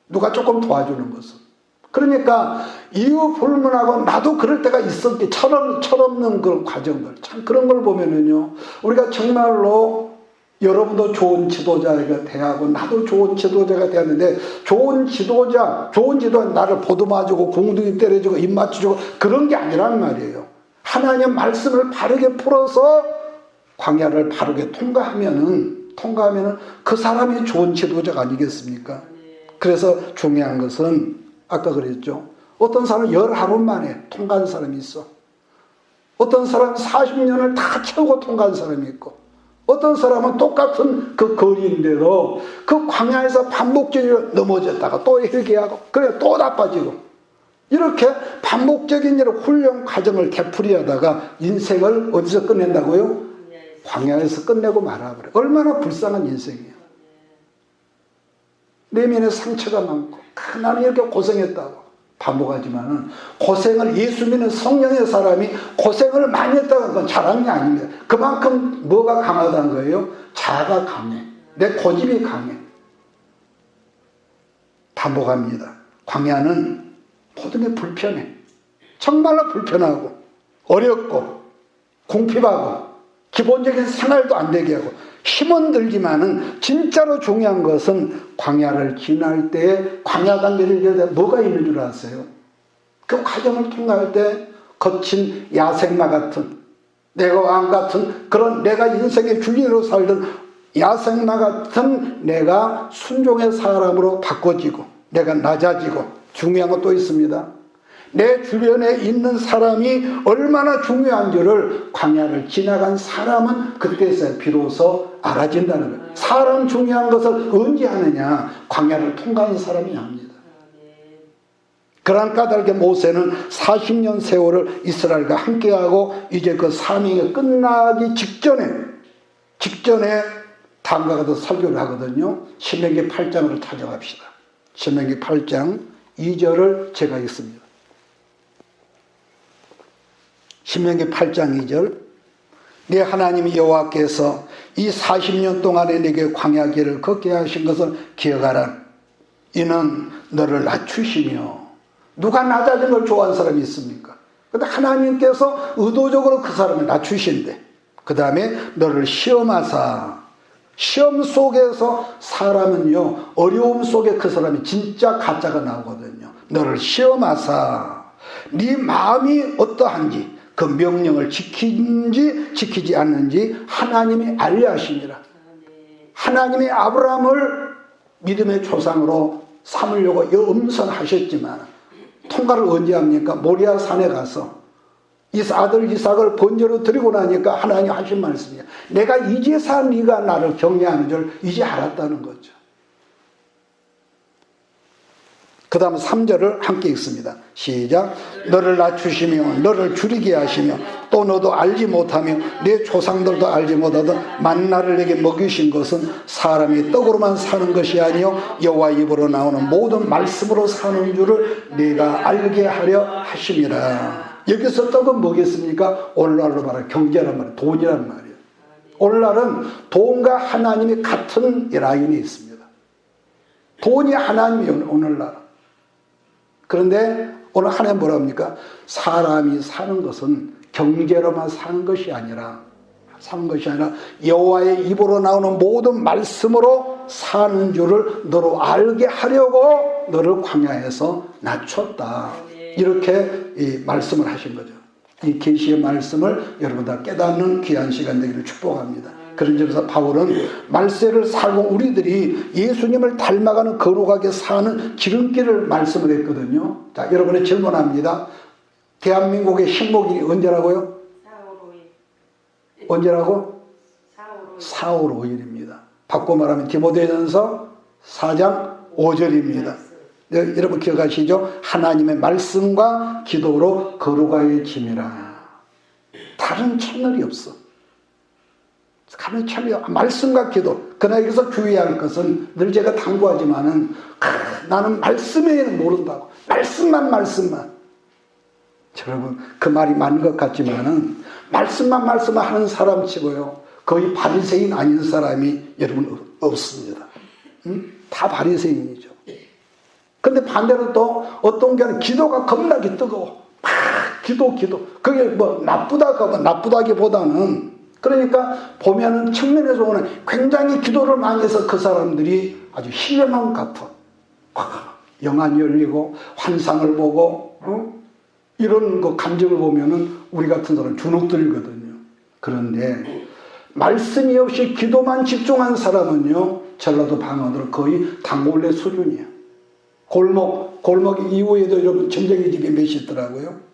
Speaker 1: 누가 조금 도와주는 것은. 그러니까 이유 불문하고 나도 그럴 때가 있었기 철없는 그런 과정들, 참 그런 걸 보면은요, 우리가 정말로 여러분도 좋은 지도자가 돼야하고 나도 좋은 지도자가 되었는데, 좋은 지도자 나를 보듬어주고 공둥이 때려주고 입 맞춰주고 그런 게 아니란 말이에요. 하나님 말씀을 바르게 풀어서 광야를 바르게 통과하면은 그 사람이 좋은 지도자가 아니겠습니까? 그래서 중요한 것은 아까 그랬죠. 어떤 사람은 10하루 만에 통과한 사람이 있어. 어떤 사람은 40년을 다 채우고 통과한 사람이 있고, 어떤 사람은 똑같은 그 거리인데도 그 광야에서 반복적으로 넘어졌다가 또 회개하고 그래 또 나빠지고, 이렇게 반복적인 훈련 과정을 되풀이하다가 인생을 어디서 끝낸다고요? 광야에서 끝내고 말아버려. 얼마나 불쌍한 인생이에요. 내면에 상처가 많고 나는 이렇게 고생했다고 반복하지만은, 고생을 예수 믿는 성령의 사람이 고생을 많이 했다는 건 자랑이 아닙니다. 그만큼 뭐가 강하다는 거예요? 자아가 강해. 내 고집이 강해. 반복합니다. 광야는 모든 게 불편해. 정말로 불편하고 어렵고 궁핍하고 기본적인 생활도 안 되게 하고 힘은 들지만은 진짜로 중요한 것은 광야를 지날 때, 광야 단계를 지날 때 뭐가 있는 줄 아세요? 그 과정을 통과할 때 거친 야생마 같은, 내가 왕 같은 그런 내가 인생의 주인으로 살던 야생마 같은 내가 순종의 사람으로 바꿔지고, 내가 낮아지고, 중요한 것도 있습니다. 내 주변에 있는 사람이 얼마나 중요한 줄을 광야를 지나간 사람은 그때서 비로소 알아진다는 거예요. 사람 중요한 것을 언제 하느냐? 광야를 통과한 사람이 합니다. 그러한 까닭에 모세는 40년 세월을 이스라엘과 함께하고 이제 그 사명이 끝나기 직전에 다음과 같은 설교를 하거든요. 신명기 8장으로 찾아갑시다. 신명기 8장 2절을 제가 읽습니다. 신명기 8장 2절. 네 하나님 여호와께서 이 40년 동안에 네게 광야 길을 걷게 하신 것을 기억하라. 이는 너를 낮추시며, 누가 낮아진 걸 좋아하는 사람이 있습니까? 근데 하나님께서 의도적으로 그 사람을 낮추신대. 그 다음에 너를 시험하사, 시험 속에서 사람은요, 어려움 속에 그 사람이 진짜 가짜가 나오거든요. 너를 시험하사 네 마음이 어떠한지 그 명령을 지키는지 지키지 않는지 하나님이 알려 하시니라. 하나님이 아브라함을 믿음의 조상으로 삼으려고 염선하셨지만 통과를 언제 합니까? 모리아 산에 가서 아들 이삭을 번제로 드리고 나니까 하나님 하신 말씀이야. 내가 이제서 네가 나를 경외하는 줄 이제 알았다는 거죠. 그 다음 3절을 함께 읽습니다. 시작. 너를 낮추시며 너를 줄이게 하시며 또 너도 알지 못하며 내 조상들도 알지 못하던 만나를 내게 먹이신 것은 사람이 떡으로만 사는 것이 아니요 여호와 입으로 나오는 모든 말씀으로 사는 줄을 네가 알게 하려 하심이라. 여기서 떡은 뭐겠습니까? 오늘날로 말하면 경제란 말이에요. 돈이란 말이에요. 오늘날은 돈과 하나님이 같은 라인이 있습니다. 돈이 하나님이에요. 오늘날. 그런데 오늘 하나님 뭐라 합니까? 사람이 사는 것은 경제로만 사는 것이 아니라 여호와의 입으로 나오는 모든 말씀으로 사는 줄을 너로 알게 하려고 너를 광야에서 낮췄다. 이렇게 이 말씀을 하신 거죠. 이 계시의 말씀을 여러분 다 깨닫는 귀한 시간 되기를 축복합니다. 그런 점에서 바울은 말세를 살고 우리들이 예수님을 닮아가는 거룩하게 사는 지름길을 말씀을 했거든요. 자, 여러분의 질문합니다. 대한민국의 식목일이 언제라고요? 4월 5일. 언제라고? 4월 5일입니다. 바꿔 말하면 디모데전서 4장 5절입니다. 여러분 기억하시죠? 하나님의 말씀과 기도로 거룩하여짐이라. 다른 채널이 없어. 가는 참이 말씀과 기도. 그러나 여기서 주의할 것은 늘 제가 당부하지만은 나는 말씀에 모른다고. 말씀만. 여러분 그 말이 맞는 것 같지만은 말씀만 하는 사람 치고요. 거의 바리새인 아닌 사람이 여러분 없습니다. 다 바리새인이죠. 근데 반대로 또 어떤 경우는 기도가 겁나게 뜨거워. 기도. 그게 뭐 나쁘다기보다는 그러니까 보면은 측면에서 보면 굉장히 기도를 많이 해서 그 사람들이 아주 신령한 같아. 영안이 열리고 환상을 보고 이런 거 감정을 보면은 우리 같은 사람 주눅들거든요. 그런데 말씀이 없이 기도만 집중한 사람은요 전라도 방언으로 거의 단골레 수준이야. 골목 이후에도 여러분 점쟁이 집이 몇이 있더라고요.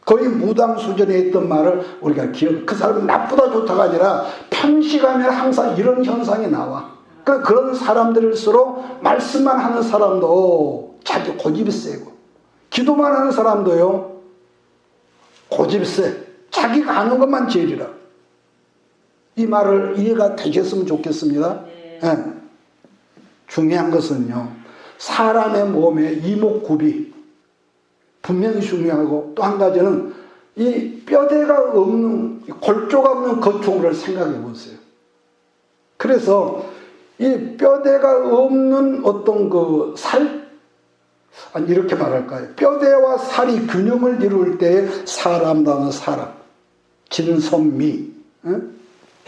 Speaker 1: 거의 무당 수준에 있던 말을 우리가 그 사람은 나쁘다 좋다가 아니라 평시가면 항상 이런 현상이 나와. 그런 사람들일수록 말씀만 하는 사람도 자기 고집이 세고 기도만 하는 사람도요 고집이 세. 자기가 아는 것만 제일이라. 이 말을 이해가 되셨으면 좋겠습니다. 네. 중요한 것은요 사람의 몸에 이목구비 분명히 중요하고 또 한 가지는 이 뼈대가 없는 골조가 없는 거충을 생각해 보세요. 그래서 이 뼈대가 없는 어떤 그 아니 이렇게 말할까요? 뼈대와 살이 균형을 이룰 때에 사람다운 사람 진선미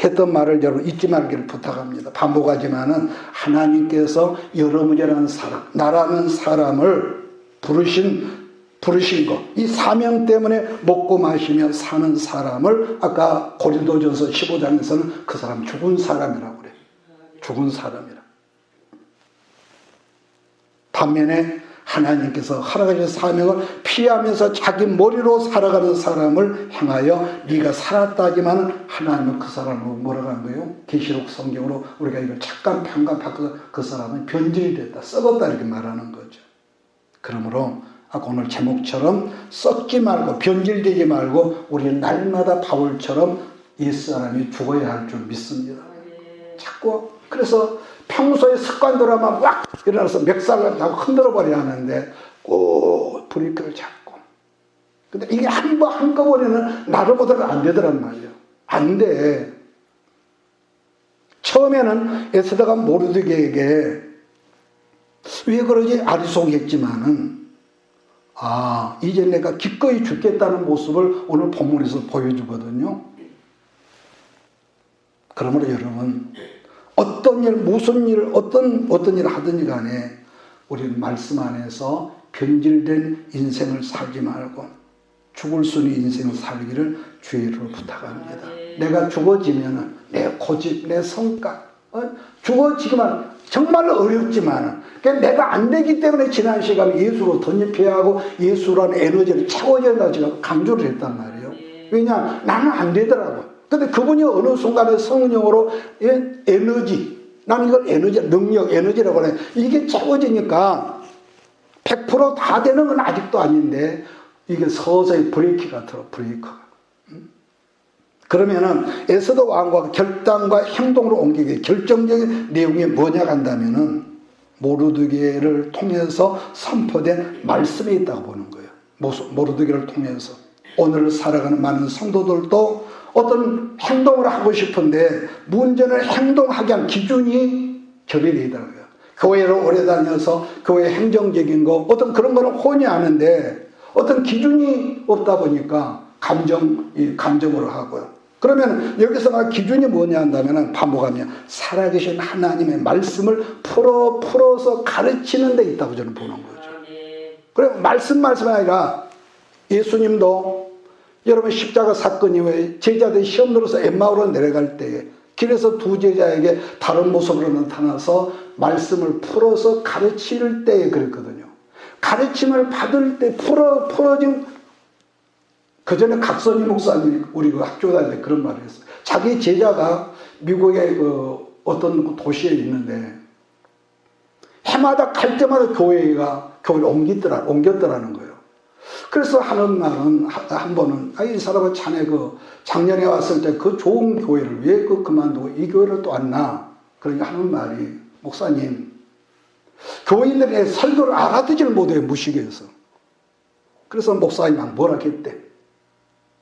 Speaker 1: 했던 말을 여러분 잊지 말기를 부탁합니다. 반복하지만은 하나님께서 여러분이라는 사람 나라는 사람을 부르신 거, 이 사명 때문에 먹고 마시며 사는 사람을 아까 고린도전서 15장에서는 그 사람 죽은 사람이라고 그래요. 죽은 사람이라. 반면에 하나님께서 허락하신 사명을 피하면서 자기 머리로 살아가는 사람을 향하여 네가 살았다 하지만 하나님은 그 사람을 뭐라고 하는 거예요? 계시록 성경으로 우리가 이걸 잠깐 바꿔서 그 사람은 변질됐다, 썩었다 이렇게 말하는 거죠. 그러므로 아까 오늘 제목처럼 썩지 말고 변질되지 말고 우리는 날마다 바울처럼 옛사람이 죽어야 할 줄 믿습니다. 자꾸 그래서 평소에 습관대로 하면 막 일어나서 멱살을 잡고 흔들어 버려야 하는데 꼭 브레이크를 잡고 근데 이게 한꺼번에는 나로보다는 안 되더란 말이에요. 안 돼. 처음에는 에스더가 모르드게에게 왜 그러지 아리송했지만은 이제 내가 기꺼이 죽겠다는 모습을 오늘 본문에서 보여주거든요. 그러므로 여러분 어떤 일, 무슨 일, 어떤 일을 하든지 간에 우리는 말씀 안에서 변질된 인생을 살지 말고 죽을 수 있는 인생 살기를 주의 이름으로 부탁합니다. 내가 죽어지면은 내 고집, 내 성격, 죽어지기만 정말 어렵지만 내가 안 되기 때문에 지난 시간에 예수로 덧입혀야 하고 예수라는 에너지를 채워야 된다고 제가 강조를 했단 말이에요. 왜냐? 나는 안 되더라고. 근데 그분이 어느 순간에 성령으로 에너지, 나는 이걸 에너지, 능력, 에너지라고 해. 이게 채워지니까 100% 다 되는 건 아직도 아닌데 이게 서서히 브레이크가 들어, 브레이크가. 그러면은 에스더 왕과 결단과 행동으로 옮기기 결정적인 내용이 뭐냐 한다면은 모르드게를 통해서 선포된 말씀이 있다고 보는 거예요. 모르드게를 통해서 오늘 살아가는 많은 성도들도 어떤 행동을 하고 싶은데 문제는 행동하게 한 기준이 결여되어 있다고요. 교회를 오래 다녀서 교회 행정적인 거 어떤 그런 거는 혼이 아는데 어떤 기준이 없다 보니까 감정으로 하고요. 그러면 여기서 기준이 뭐냐 한다면 반복하면 살아계신 하나님의 말씀을 풀어서 가르치는 데 있다고 저는 보는 거죠. 그래 말씀이 아니라 예수님도 여러분 십자가 사건 이후에 제자들이 시험 들어서 엠마오로 내려갈 때에 길에서 두 제자에게 다른 모습으로 나타나서 말씀을 풀어서 가르칠 때에 그랬거든요. 가르침을 받을 때 풀어진 그 전에 각선희 목사님이 우리 그 학교 다닐 때 그런 말을 했어요. 자기 제자가 미국의 어떤 도시에 있는데 해마다 갈 때마다 교회를 옮겼더라는 거예요. 그래서 하는 말은 한 번은 이 사람은 자네 작년에 왔을 때 그 좋은 교회를 왜 그만두고 이 교회를 또 왔나? 그러니까 하는 말이 목사님 교인들의 설교를 알아듣지를 못해요. 무식해서. 그래서 목사님이 뭐라 했대.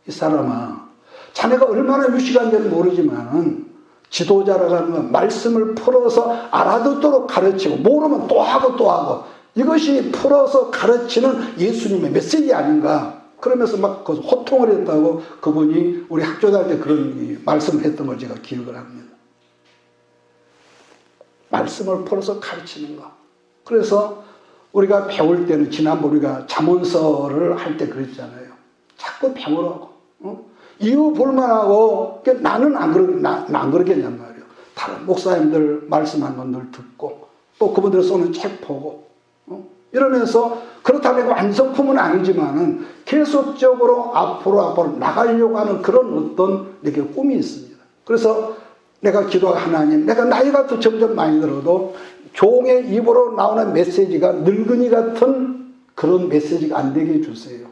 Speaker 1: 이 사람아 자네가 얼마나 유식한지는 모르지만 지도자라고 하는 건 말씀을 풀어서 알아듣도록 가르치고 모르면 또 하고 이것이 풀어서 가르치는 예수님의 메시지 아닌가. 그러면서 막 호통을 했다고 그분이 우리 학교 다닐 때 그런 말씀을 했던 걸 제가 기억을 합니다. 말씀을 풀어서 가르치는 거. 그래서 우리가 배울 때는 지난번 우리가 잠언서를 할 때 그랬잖아요. 자꾸 배우라고. 이유 볼만하고 나는 안 그러겠냔 말이에요. 다른 목사님들 말씀한 건들 듣고 또 그분들 써는 책 보고 이러면서 그렇다고 완성품은 아니지만은 계속적으로 앞으로 나가려고 하는 그런 어떤 내게 꿈이 있습니다. 그래서 내가 기도하 하나님, 내가 나이가 또 점점 많이 들어도 종의 입으로 나오는 메시지가 늙은이 같은 그런 메시지가 안 되게 해주세요.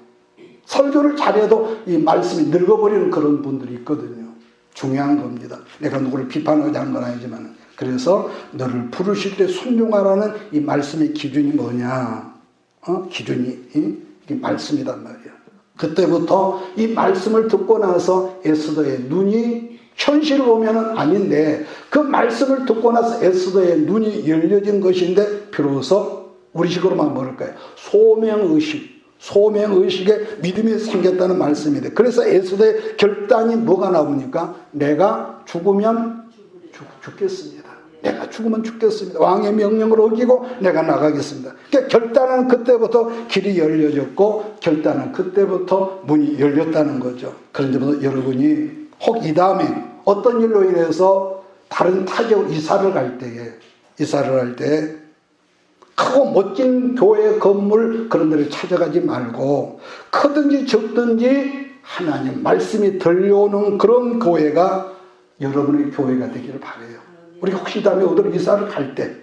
Speaker 1: 설교를 잘해도 이 말씀이 늙어버리는 그런 분들이 있거든요. 중요한 겁니다. 내가 누구를 비판하지 하는 건 아니지만. 그래서 너를 부르실 때 순종하라는 이 말씀의 기준이 뭐냐? 기준이 이 말씀이란 말이야. 그때부터 이 말씀을 듣고 나서 에스더의 눈이 현실을 보면은 아닌데 그 말씀을 듣고 나서 에스더의 눈이 열려진 것인데 비로소 우리식으로만 뭐랄까요? 소명의식에 믿음이 생겼다는 말씀인데 그래서 에스더의 결단이 뭐가 나옵니까? 내가 죽으면 죽겠습니다. 내가 죽으면 죽겠습니다. 왕의 명령을 어기고 내가 나가겠습니다. 그러니까 결단은 그때부터 길이 열려졌고 결단은 그때부터 문이 열렸다는 거죠. 그런 점에서 여러분이 혹 이 다음에 어떤 일로 인해서 다른 타지역으로 이사를 할 때 크고 멋진 교회 건물 그런 데를 찾아가지 말고 크든지 적든지 하나님 말씀이 들려오는 그런 교회가 여러분의 교회가 되기를 바라요. 우리 혹시 다음에 어디로 이사를 갈 때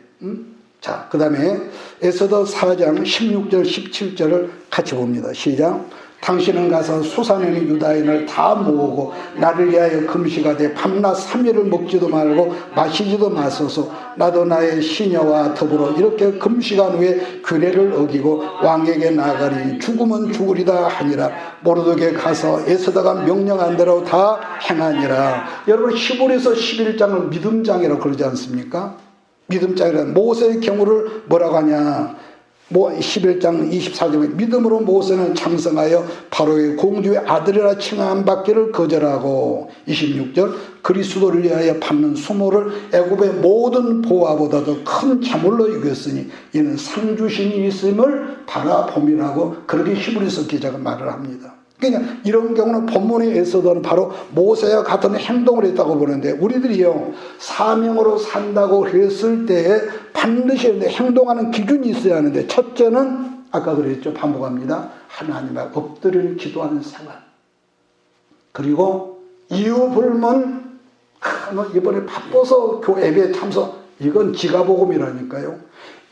Speaker 1: 자, 그 다음에 에스더 4장 16절 17절을 같이 봅니다. 시작. 당신은 가서 수산에 있는 유다인을 다 모으고 나를 위하여 금식하되 밤낮 3일을 먹지도 말고 마시지도 마소서. 나도 나의 시녀와 더불어 이렇게 금식한 후에 규례를 어기고 왕에게 나가리. 죽으면 죽으리다 하니라. 모르드게 가서 에스더가 명령한 대로 다 행하니라. 여러분 히브리서 11장은 믿음장이라고 그러지 않습니까? 믿음장이라 모세의 경우를 뭐라고 하냐? 11장 24절에 믿음으로 모세는 장성하여 바로의 공주의 아들이라 칭함 받기를 거절하고 26절 그리스도를 위하여 받는 수모를 애굽의 모든 보화보다도 큰 자물로 여겼으니 이는 상 주신이 있음을 바라봄이라고 그렇게 히브리서 기자가 말을 합니다. 그러니까 이런 경우는 본문의 에서도는 바로 모세와 같은 행동을 했다고 보는데, 우리들이요 사명으로 산다고 했을 때에 반드시 행동하는 기준이 있어야 하는데, 첫째는 아까 그랬죠, 반복합니다. 하나님 앞에 엎드려 기도하는 생활. 그리고 이유 불문 이번에 바빠서 예배 참석, 이건 지가복음이라니까요.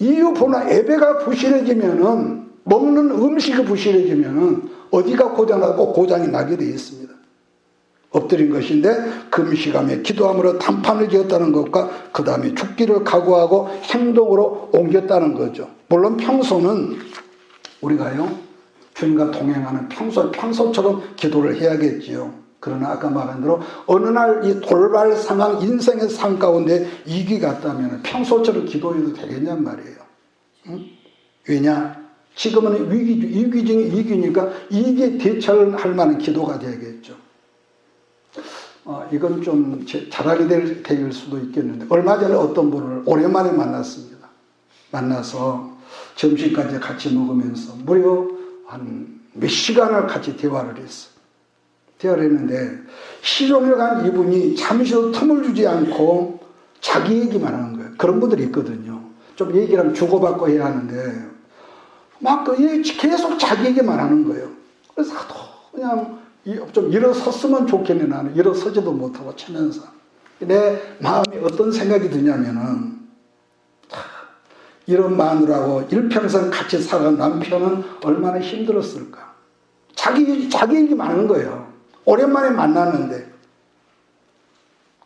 Speaker 1: 이유 불문 예배가 부실해지면은, 먹는 음식이 부실해지면은 어디가 고장나고 고장이 나게 되어 있습니다. 엎드린 것인데 금식하며 기도함으로 단판을 지었다는 것과 그 다음에 죽기를 각오하고 행동으로 옮겼다는 거죠. 물론 평소는 우리가요 주님과 동행하는 평소처럼 기도를 해야겠지요. 그러나 아까 말한 대로 어느 날 이 돌발 상황, 인생의 삶 가운데 위기 같다면 평소처럼 기도해도 되겠냔 말이에요. 응? 왜냐? 지금은 위기 중에 위기니까 이게 대처를 할 만한 기도가 되겠죠. 이건 좀 잘하게 될 수도 있겠는데, 얼마 전에 어떤 분을 오랜만에 만났습니다. 만나서 점심까지 같이 먹으면서 무려 한 몇 시간을 같이 대화를 했어요. 대화를 했는데 시종일 간 이분이 잠시도 틈을 주지 않고 자기 얘기만 하는 거예요. 그런 분들이 있거든요. 좀 얘기를 주고받고 해야 하는데 막 계속 자기 얘기만 하는 거예요. 그래서 그냥 좀 일어섰으면 좋겠네. 나는 일어서지도 못하고 치면서 내 마음에 어떤 생각이 드냐면은, 이런 마누라하고 일평생 같이 살아간 남편은 얼마나 힘들었을까. 자기 얘기만 하는 거예요. 오랜만에 만났는데.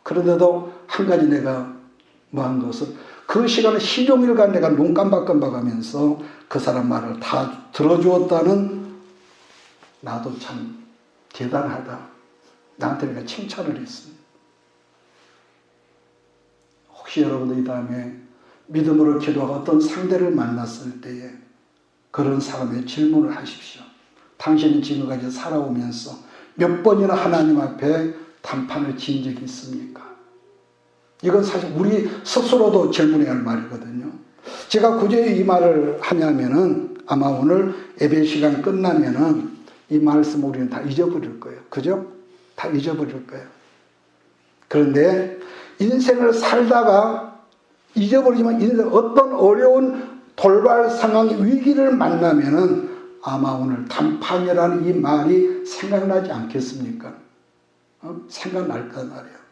Speaker 1: 그런데도 한 가지 내가 한 것은, 그 시간에 시종일관 내가 눈 깜박깜박하면서 그 사람 말을 다 들어주었다는, 나도 참 대단하다. 나한테 내가 칭찬을 했습니다. 혹시 여러분도 이 다음에 믿음으로 기도하고 어떤 상대를 만났을 때에 그런 사람의 질문을 하십시오. 당신은 지금까지 살아오면서 몇 번이나 하나님 앞에 단판을 지은 적이 있습니까? 이건 사실 우리 스스로도 질문해야 할 말이거든요. 제가 굳이 이 말을 하냐면은 아마 오늘 예배 시간 끝나면은 이 말씀 우리는 다 잊어버릴 거예요. 그죠? 다 잊어버릴 거예요. 그런데 인생을 살다가 잊어버리지만 인생 어떤 어려운 돌발 상황, 위기를 만나면은 아마 오늘 단판이라는 이 말이 생각나지 않겠습니까? 생각날 거 말이에요.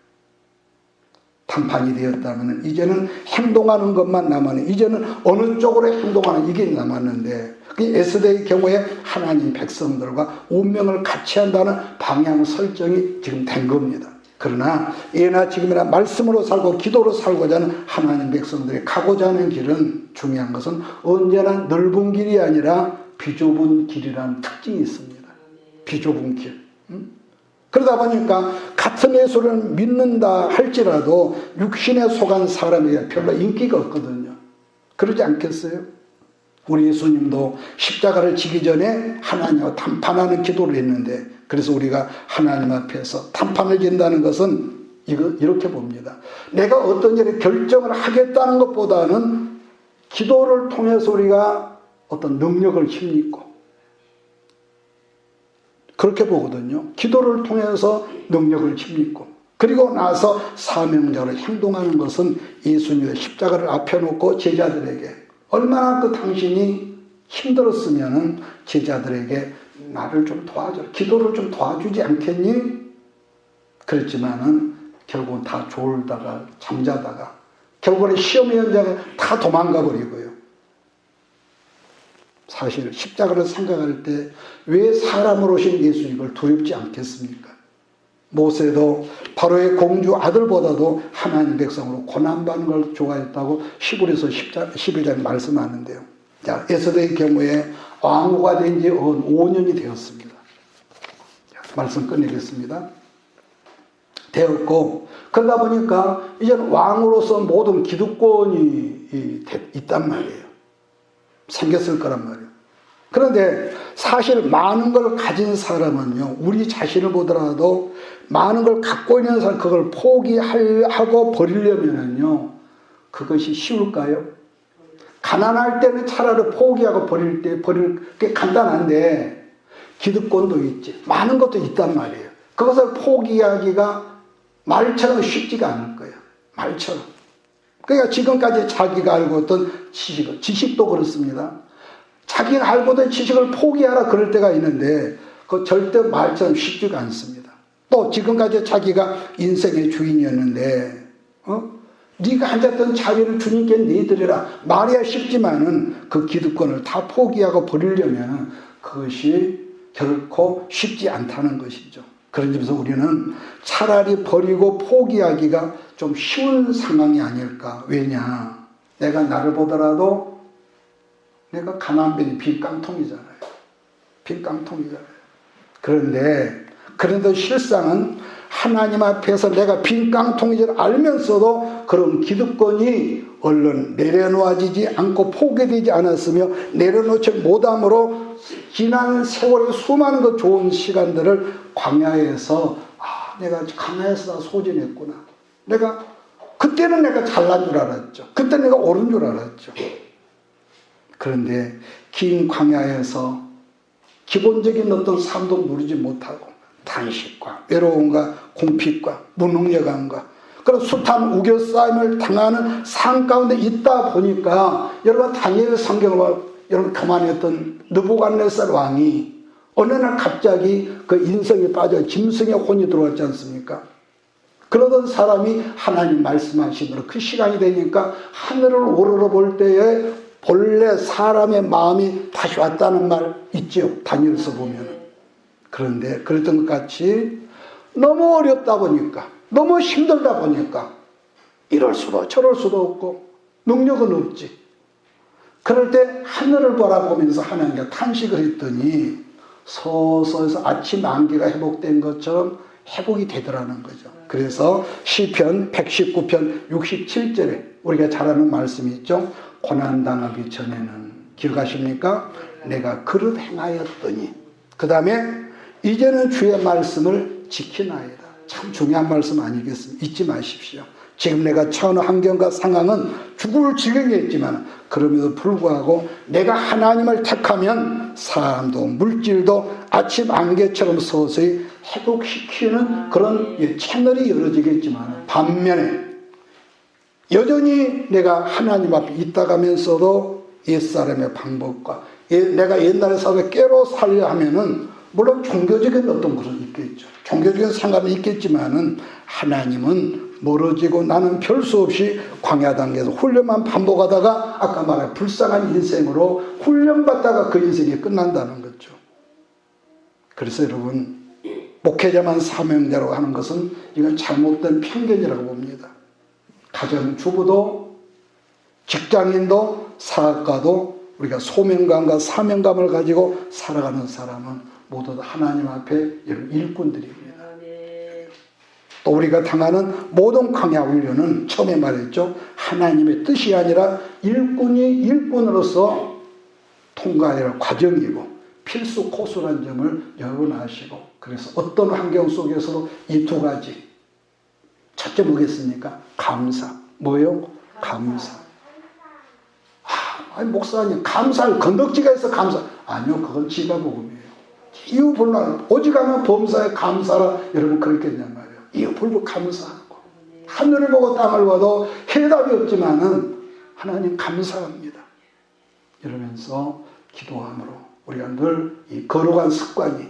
Speaker 1: 단판이 되었다면 이제는 행동하는 것만 남았네. 이제는 어느 쪽으로 행동하는 이게 남았는데, 에스더의 경우에 하나님 백성들과 운명을 같이 한다는 방향 설정이 지금 된 겁니다. 그러나 예나 지금이나 말씀으로 살고 기도로 살고자 하는 하나님 백성들이 가고자 하는 길은, 중요한 것은 언제나 넓은 길이 아니라 비좁은 길이라는 특징이 있습니다. 비좁은 길. 그러다 보니까 같은 예수를 믿는다 할지라도 육신에 속한 사람에게 별로 인기가 없거든요. 그러지 않겠어요? 우리 예수님도 십자가를 지기 전에 하나님과 단판하는 기도를 했는데, 그래서 우리가 하나님 앞에서 단판을 진다는 것은 이렇게 봅니다. 내가 어떤 일에 결정을 하겠다는 것보다는 기도를 통해서 우리가 어떤 능력을 힘입고, 그렇게 보거든요. 기도를 통해서 능력을 힘입고, 그리고 나서 사명자로 행동하는 것은 예수님의 십자가를 앞에 놓고 제자들에게, 얼마나 그 당신이 힘들었으면 제자들에게 나를 좀 도와줘, 기도를 좀 도와주지 않겠니? 그랬지만은 결국은 다 졸다가 잠자다가 결국은 시험의 현장에 다 도망가 버리고요. 사실 십자가를 생각할 때 왜 사람으로 오신 예수님을 두렵지 않겠습니까? 모세도 바로의 공주 아들보다도 하나님 백성으로 고난받는 걸 좋아했다고 히브리서 11장에 말씀하는데요. 자, 에스더의 경우에 왕후가 된 지 5년이 되었습니다. 자, 말씀 끝내겠습니다. 되었고, 그러다 보니까 이제는 왕으로서 모든 기득권이 있단 말이에요. 생겼을 거란 말이에요. 그런데 사실 많은 걸 가진 사람은요, 우리 자신을 보더라도 많은 걸 갖고 있는 사람, 그걸 포기하고 버리려면요, 그것이 쉬울까요? 가난할 때는 차라리 포기하고 버릴 게 간단한데, 기득권도 있지. 많은 것도 있단 말이에요. 그것을 포기하기가 말처럼 쉽지가 않을 거예요. 말처럼. 그러니까 지금까지 자기가 알고 있던 지식도 그렇습니다. 자기가 알고 있던 지식을 포기하라 그럴 때가 있는데 그 절대 말처럼 쉽지가 않습니다. 또 지금까지 자기가 인생의 주인이었는데 네가 앉았던 자리를 주님께 내드리라 말이야 쉽지만은 그 기득권을 다 포기하고 버리려면 그것이 결코 쉽지 않다는 것이죠. 그런 점에서 우리는 차라리 버리고 포기하기가 좀 쉬운 상황이 아닐까. 왜냐? 내가 나를 보더라도 내가 가난뱅이 빈깡통이잖아요. 빈깡통이잖아요. 그런데 실상은 하나님 앞에서 내가 빈깡통인 줄 알면서도 그런 기득권이 얼른 내려놓아지지 않고 포기되지 않았으며 내려놓지 못함으로 지난 세월의 수많은 그 좋은 시간들을 광야에서 내가 광야에서 다 소진했구나. 그때는 내가 잘난 줄 알았죠. 그때 내가 옳은 줄 알았죠. 그런데 긴 광야에서 기본적인 어떤 삶도 누리지 못하고 단식과 외로움과 공핍과 무능력함과 그런 숱한 우겨싸임을 당하는 삶 가운데 있다 보니까 여러분 다니엘 성경을 여러분 교만했던 느부갓네살 왕이 어느 날 갑자기 그 인성이 빠져 짐승의 혼이 들어왔지 않습니까? 그러던 사람이 하나님 말씀하신 대로 그 시간이 되니까 하늘을 우러러볼 때에 본래 사람의 마음이 다시 왔다는 말 있죠. 다니엘서 보면. 그런데 그랬던 것 같이 너무 어렵다 보니까 너무 힘들다 보니까 이럴 수도 저럴 수도 없고 능력은 없지. 그럴 때 하늘을 바라보면서 하나님께 탄식을 했더니 서서해서 아침 안개가 회복된 것처럼 회복이 되더라는 거죠. 그래서 시편 119편 67절에 우리가 잘 아는 말씀이 있죠. 고난당하기 전에는 기억하십니까? 내가 그릇 행하였더니 그 다음에 이제는 주의 말씀을 지키나이다. 참 중요한 말씀 아니겠습니까? 잊지 마십시오. 지금 내가 처한 환경과 상황은 죽을 지경에 있지만 그럼에도 불구하고 내가 하나님을 택하면 사람도 물질도 아침 안개처럼 서서히 회복시키는 그런 채널이 열어지겠지만 반면에 여전히 내가 하나님 앞에 있다가면서도 옛사람의 방법과 내가 옛날에 살다 깨로 살려 하면은 물론 종교적인 어떤 그런 있겠죠. 종교적인 상관은 있겠지만은 하나님은 멀어지고 나는 별 수 없이 광야 단계에서 훈련만 반복하다가 아까 말한 불쌍한 인생으로 훈련받다가 그 인생이 끝난다는 거죠. 그래서 여러분 목회자만 사명자로 하는 것은 이건 잘못된 편견이라고 봅니다. 가정주부도 직장인도 사학가도 우리가 소명감과 사명감을 가지고 살아가는 사람은 모두 하나님 앞에 일꾼들입니다. 또 우리가 당하는 모든 광야 훈련은 처음에 말했죠. 하나님의 뜻이 아니라 일꾼이 일꾼으로서 통과해야 할 과정이고 필수 코스라는 점을 여러분 아시고 그래서 어떤 환경 속에서도 이 두 가지 첫째 뭐겠습니까? 감사. 뭐예요? 감사. 아니 목사님 감사를 건덕지가 있어 감사. 아니요 그건 지가복음이에요. 이유 불만 오직하면 범사에 감사라 여러분 그랬겠냔 말이에요. 이유 불구 감사하고 하늘을 보고 땅을 봐도 해답이 없지만은 하나님 감사합니다. 이러면서 기도함으로 우리가 늘 이 거룩한 습관이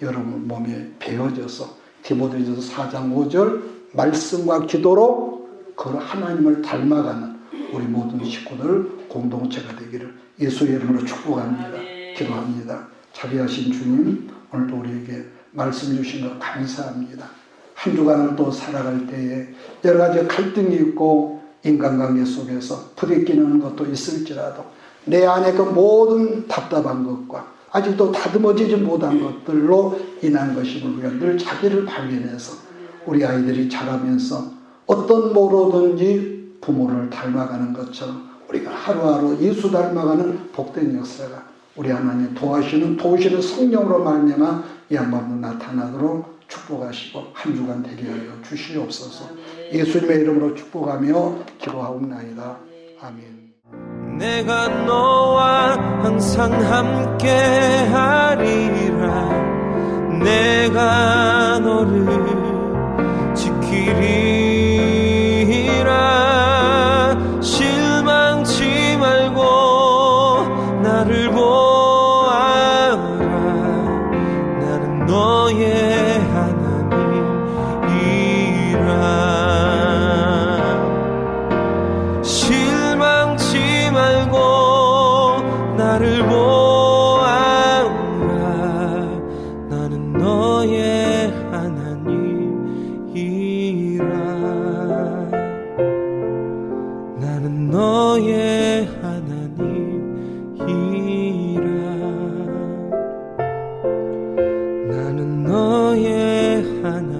Speaker 1: 여러분 몸에 배어져서 디모데전서 4장 5절 말씀과 기도로 그 하나님을 닮아가는 우리 모든 식구들 공동체가 되기를 예수의 이름으로 축복합니다. 기도합니다. 자비하신 주님 오늘도 우리에게 말씀 주신 것 감사합니다. 한 주간을 또 살아갈 때에 여러 가지 갈등이 있고 인간관계 속에서 부딪히는 것도 있을지라도 내 안에 그 모든 답답한 것과 아직도 다듬어지지 못한 것들로 인한 것임을 우리가 늘 자기를 발견해서 우리 아이들이 자라면서 어떤 모로든지 부모를 닮아가는 것처럼 우리가 하루하루 예수 닮아가는 복된 역사가 우리 하나님 도우시는 성령으로 말미암아 이 양반도 나타나도록 축복하시고 한 주간 되게 하여 주시옵소서. 예수님의 이름으로 축복하며 기도하옵나이다. 아멘.
Speaker 2: 내가 너와 항상 함께 하리라. 내가 너를 지키리라. 실망치 말고 나를 보아라. 나는 너의 하나님이라. 실망치 말고 나를 보아라. 나는 너의 하나님이라. 나는 너의 하나님이라. 나는 너의 하나님이라.